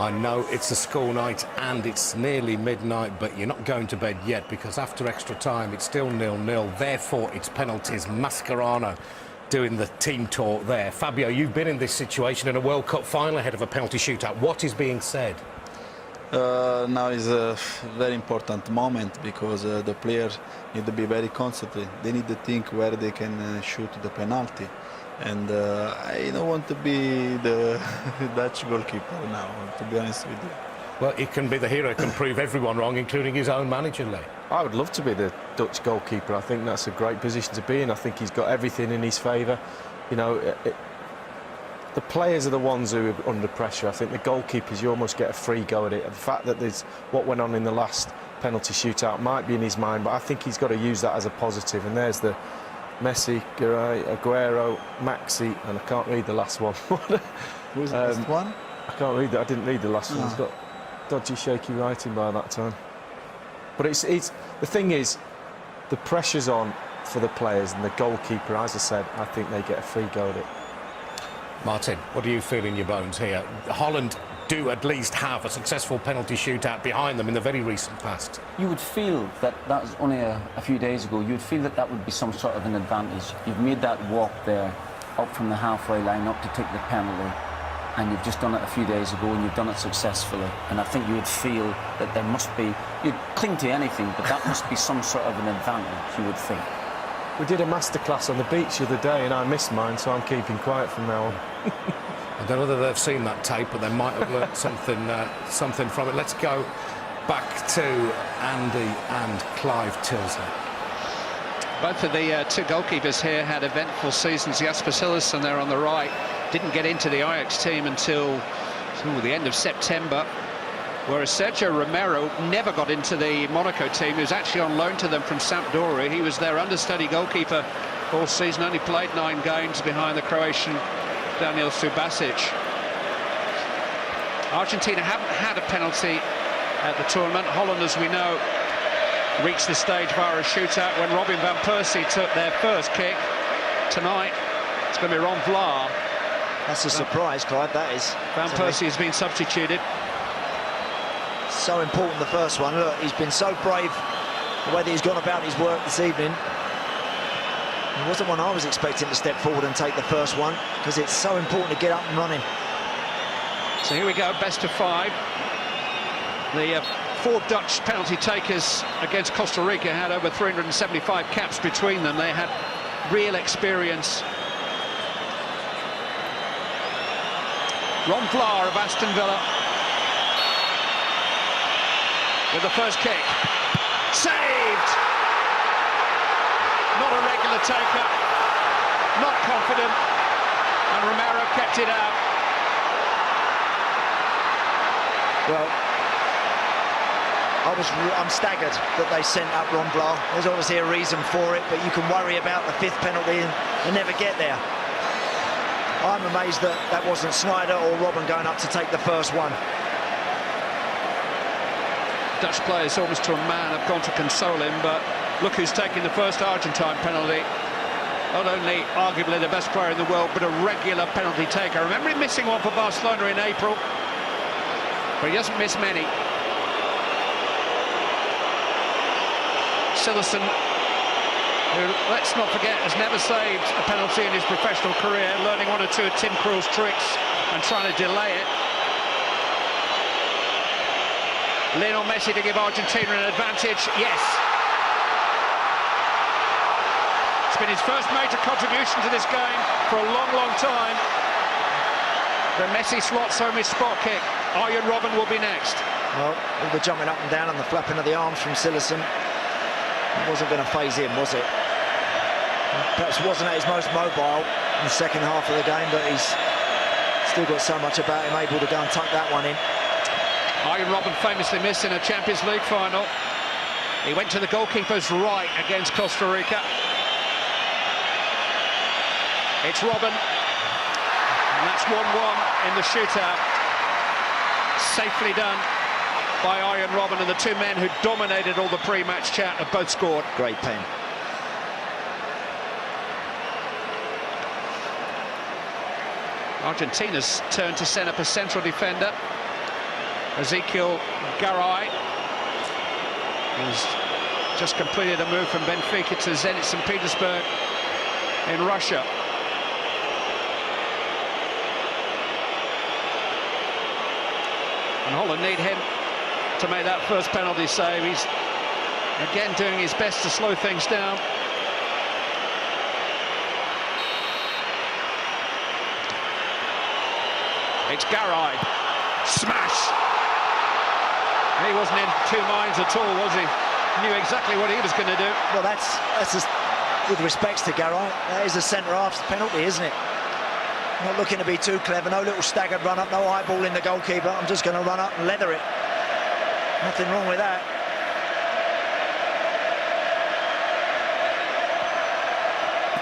I know it's a school night and it's nearly midnight, but you're not going to bed yet because after extra time it's still 0-0. Therefore, it's penalties. Mascherano doing the team talk there. Fabio, you've been in this situation in a World Cup final ahead of a penalty shootout. What is being said? Now is a very important moment because the players need to be very concentrated. They need to think where they can shoot the penalty. And I don't want to be the Dutch goalkeeper now, to be honest with you. Well, he can be the hero, can prove everyone wrong, including his own manager, Lee. I would love to be the Dutch goalkeeper. I think that's a great position to be in. I think he's got everything in his favour. You know, the players are the ones who are under pressure. I think the goalkeepers, you almost get a free go at it. The fact that there's what went on in the last penalty shootout might be in his mind, but I think he's got to use that as a positive. And there's the Messi, Aguero, Maxi, and I can't read the last one. Who's the last one? I can't read that. I didn't read the last one. He's got dodgy, shaky writing by that time. But it's the thing is, the pressure's on for the players, and the goalkeeper, as I said, I think they get a free go at it. Martin, what do you feel in your bones here? Holland do at least have a successful penalty shootout behind them in the very recent past. You would feel that that was only a few days ago. You would feel that that would be some sort of an advantage. You've made that walk there up from the halfway line up to take the penalty, and you've just done it a few days ago and you've done it successfully. And I think you would feel that there must be, you'd cling to anything, but that must be some sort of an advantage, you would think. We did a masterclass on the beach the other day and I missed mine, so I'm keeping quiet from now on. I don't know whether they've seen that tape, but they might have learnt something from it. Let's go back to Andy and Clive Tilsley. Both of the two goalkeepers here had eventful seasons. Jasper Cillessen there on the right didn't get into the Ajax team until the end of September, whereas Sergio Romero never got into the Monaco team. He was actually on loan to them from Sampdoria. He was their understudy goalkeeper all season, only played 9 games behind the Croatian Daniel Subasic. Argentina haven't had a penalty at the tournament. Holland, as we know, reached the stage via a shootout when Robin van Persie took their first kick. Tonight, it's going to be Ron Vlaar. That's a surprise, Clive, that is. Van Persie has been substituted. So important, the first one. Look, he's been so brave the way that he's gone about his work this evening. It wasn't one I was expecting to step forward and take the first one, because it's so important to get up and running. So here we go, best of 5. The 4 Dutch penalty takers against Costa Rica had over 375 caps between them. They had real experience. Ron Vlaar of Aston Villa with the first kick. Saved! Not a regular taker, not confident, and Romero kept it out. Well, I'm staggered that they sent up Ron Vlaar. There's obviously a reason for it, but you can worry about the 5th penalty and never get there. I'm amazed that that wasn't Sneijder or Robben going up to take the first one. Dutch players almost to a man have gone to console him, but look who's taking the first Argentine penalty. Not only arguably the best player in the world, but a regular penalty taker. Remember him missing one for Barcelona in April, but he doesn't miss many. Cillessen, who, let's not forget, has never saved a penalty in his professional career, learning 1 or 2 of Tim Krul's tricks and trying to delay it. Lionel Messi to give Argentina an advantage, yes. It's been his first major contribution to this game for a long, long time. The Messi slots home his spot kick. Arjen Robben will be next. Well, all the jumping up and down and the flapping of the arms from Cillessen, it wasn't going to phase him, was it? Perhaps wasn't at his most mobile in the second half of the game, but he's still got so much about him, able to go and tuck that one in. Arjen Robben famously missed in a Champions League final. He went to the goalkeeper's right against Costa Rica. It's Robben, and that's 1-1 in the shootout. Safely done by Arjen Robben, and the 2 men who dominated all the pre-match chat have both scored. Great pen. Argentina's turn to send up a central defender. Ezekiel Garay has just completed a move from Benfica to Zenit St. Petersburg in Russia. And Holland need him to make that first penalty save. He's again doing his best to slow things down. It's Garay. Smash! He wasn't in two minds at all, was he? Knew exactly what he was going to do. Well, that's just, with respects to Garay, that is a centre-half's penalty, isn't it? Not looking to be too clever, no little staggered run-up, no eyeball in the goalkeeper. I'm just going to run up and leather it. Nothing wrong with that.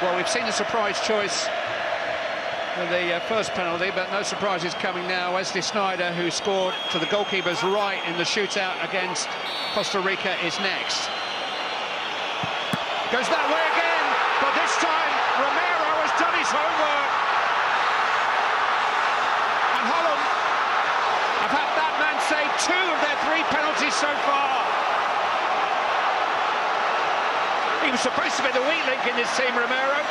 Well, we've seen a surprise choice for the first penalty, but no surprises coming now. Wesley Sneijder, who scored to the goalkeeper's right in the shootout against Costa Rica, is next. Goes that way again, but this time Romero has done his homework. And Holland have had that man save 2 of their 3 penalties so far. He was supposed to be the weak link in this team, Romero.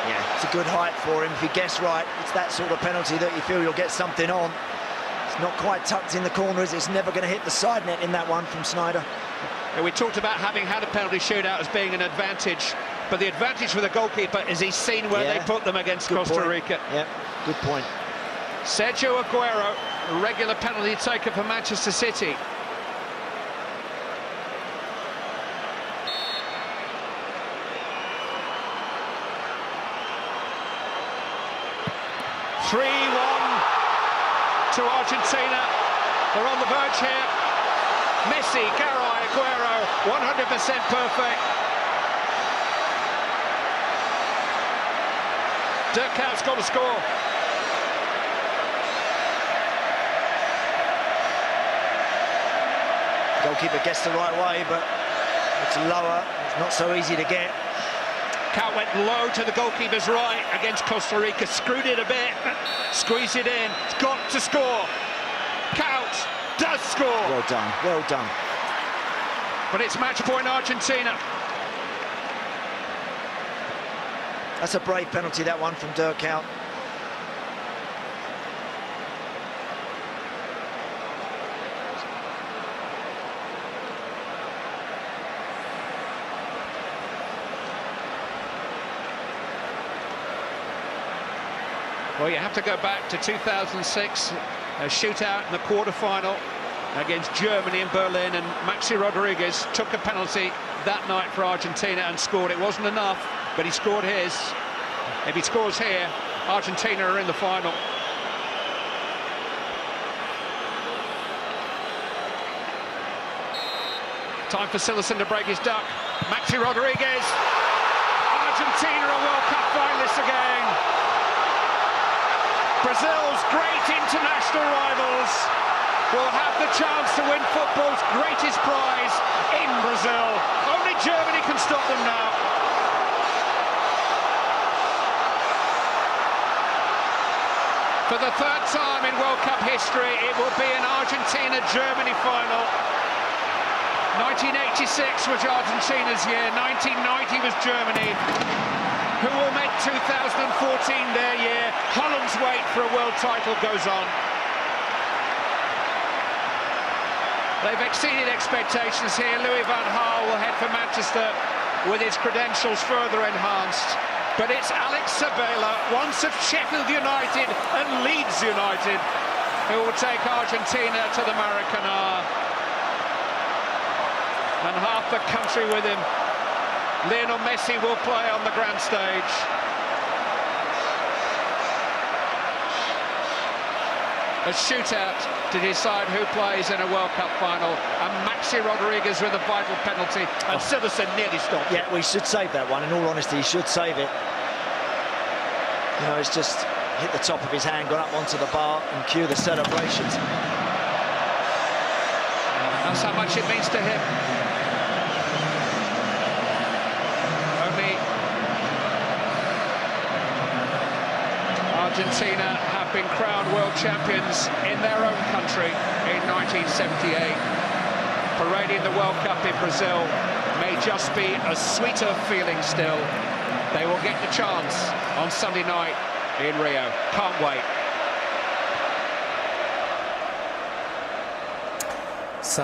Yeah, it's a good height for him. If he gets right, it's that sort of penalty that you feel you'll get something on. It's not quite tucked in the corner, is it? It's never going to hit the side net in that one from Sneijder. Yeah, we talked about having had a penalty shootout as being an advantage, but the advantage for the goalkeeper is he's seen where they put them against Costa Rica. Yeah, good point. Sergio Aguero, a regular penalty taker for Manchester City. To Argentina. They're on the verge here. Messi, Garay, Aguero, 100% perfect. Dirk Kuyt's got to score. Goalkeeper gets the right way, but it's lower. It's not so easy to get. Kuyt went low to the goalkeeper's right against Costa Rica, screwed it a bit, squeezed it in. It's got to score. Kuyt does score. Well done, well done. But it's match point Argentina. That's a brave penalty, that one from Dirk Kuyt. Well, you have to go back to 2006, a shootout in the quarter-final against Germany in Berlin, and Maxi Rodriguez took a penalty that night for Argentina and scored. It wasn't enough, but he scored his. If he scores here, Argentina are in the final. Time for Silerson to break his duck. Maxi Rodriguez. Argentina are World Cup finalists again. Brazil's great international rivals will have the chance to win football's greatest prize in Brazil. Only Germany can stop them now. For the 3rd time in World Cup history, it will be an Argentina-Germany final. 1986 was Argentina's year, 1990 was Germany. Who will make 2014 their year? Holland's wait for a world title goes on. They've exceeded expectations here. Louis van Gaal will head for Manchester with his credentials further enhanced. But it's Alex Sabella, once of Sheffield United and Leeds United, who will take Argentina to the Maracanã. And half the country with him. Lionel Messi will play on the grand stage. A shootout to decide who plays in a World Cup final, and Maxi Rodriguez with a vital penalty, and Silerson nearly stopped. Yeah, we should save that one. In all honesty, he should save it. You know, it's just hit the top of his hand, gone up onto the bar, and cue the celebrations. That's how much it means to him. Argentina have been crowned world champions in their own country in 1978. Parading the World Cup in Brazil may just be a sweeter feeling still. They will get the chance on Sunday night in Rio. Can't wait.